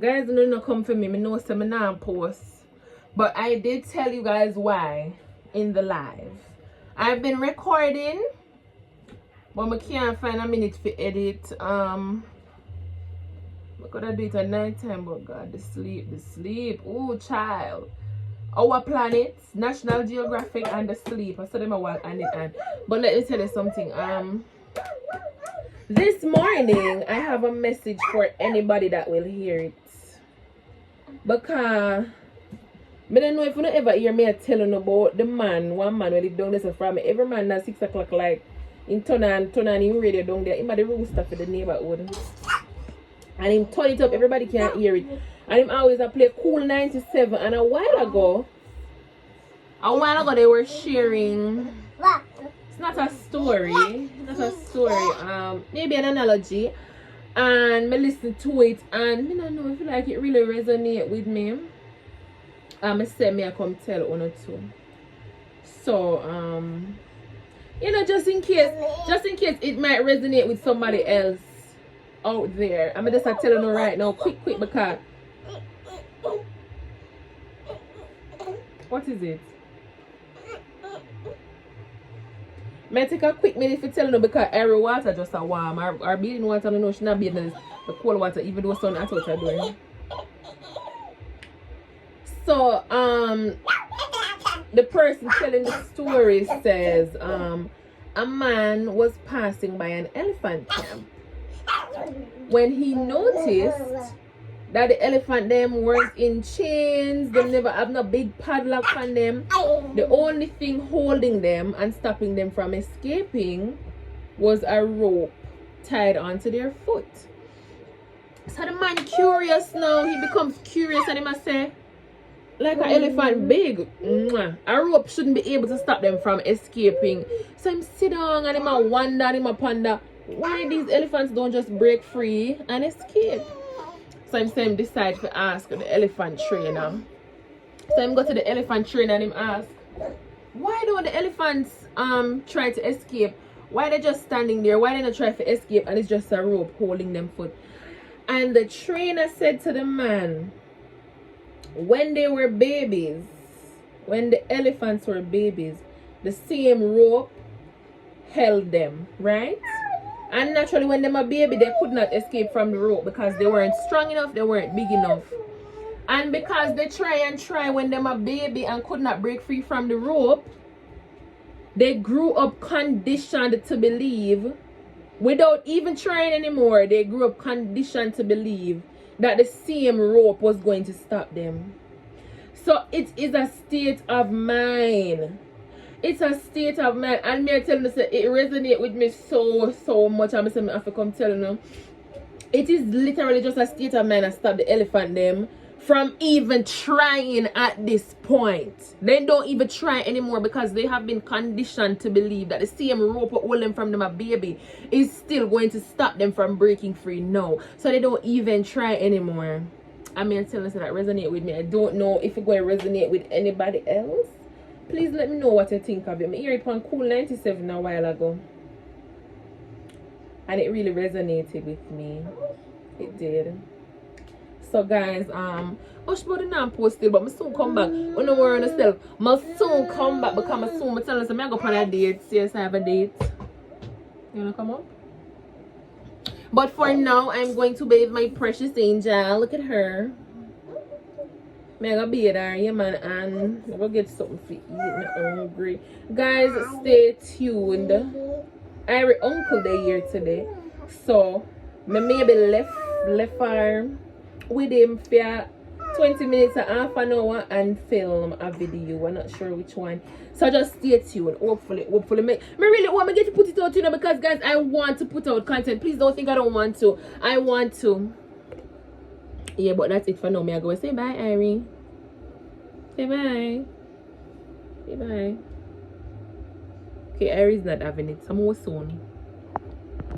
Guys, no, no come for me. Me know some now post. But I did tell you guys why in the live. I've been recording, but I can't find a minute to edit. I could have do it at night time, but God, the sleep. Oh, child. Our Planet, National Geographic, and the sleep. I saw them a while and it. But let me tell you something. This morning I have a message for anybody that will hear it. Because I don't know if you don't ever hear me telling about the man, one man who live down there from me. Every man at 6 o'clock, like in turn on him radio down there. He had the rooster for the neighborhood. And him turn it up, everybody can hear it. And him always play Cool 97. And a while ago they were sharing. It's not a story. Maybe an analogy. And I listened to it and I don't know, I feel like it really resonate with me. I said me I come tell one or two. So you know, just in case it might resonate with somebody else out there. I'm just telling you right now, quick because what is it? May I take a quick minute to tell you because every water just a warm. Our bathing water, I know she not bathing the cold water even though sun out her door. So the person telling the story says a man was passing by an elephant camp when he noticed that the elephant them weren't in chains, they never have no big padlock on them. The only thing holding them and stopping them from escaping was a rope tied onto their foot. So the man curious now, he becomes curious and he must say, like an elephant big, a rope shouldn't be able to stop them from escaping. So him sit down and him a wonder and him a ponder why these elephants don't just break free and escape. So I'm saying decide to ask the elephant trainer. So I'm go to the elephant trainer and him ask, why don't the elephants try to escape? Why they just standing there? Why they not try to escape and it's just a rope holding them foot? And the trainer said to the man, when they were babies, when the elephants were babies, the same rope held them, right? And naturally, when they were a baby, they could not escape from the rope because they weren't strong enough, they weren't big enough. And because they try when they were a baby and could not break free from the rope, they grew up conditioned to believe, without even trying anymore, they grew up conditioned to believe that the same rope was going to stop them. So it is a state of mind. It's a state of mind, and me telling you, it resonates with me so much. I'm saying I have to come telling you, it is literally just a state of mind that stop the elephant them from even trying at this point. They don't even try anymore because they have been conditioned to believe that the same rope holding them from them a baby is still going to stop them from breaking free. No, so they don't even try anymore. I mean, telling you that resonate with me. I don't know if it's going to resonate with anybody else. Please let me know what you think of it. I heard it on Cool 97 a while ago. And it really resonated with me. It did. So guys, hush about the non-post still, but I soon come back. Don't worry on yourself. I soon come back because I soon tell us I'm going to go on a date. Yes, I have a date. You want to come up? But for now, I'm going to bathe my precious angel. Look at her. I'm going to bathe her, yeah man, and I'm going to get something to eat. I'm hungry. Guys, stay tuned. Our uncle day here today. So, I maybe left her with him for 20 minutes or half an hour and film a video. I'm not sure which one. So just stay tuned. Hopefully. Me really want to get to put it out, you know, because guys, I want to put out content. Please don't think I don't want to. I want to. Yeah, but that's it for now. I go say bye, Irene. Say bye. Say bye. Okay, Irene's not having it. Some more soon.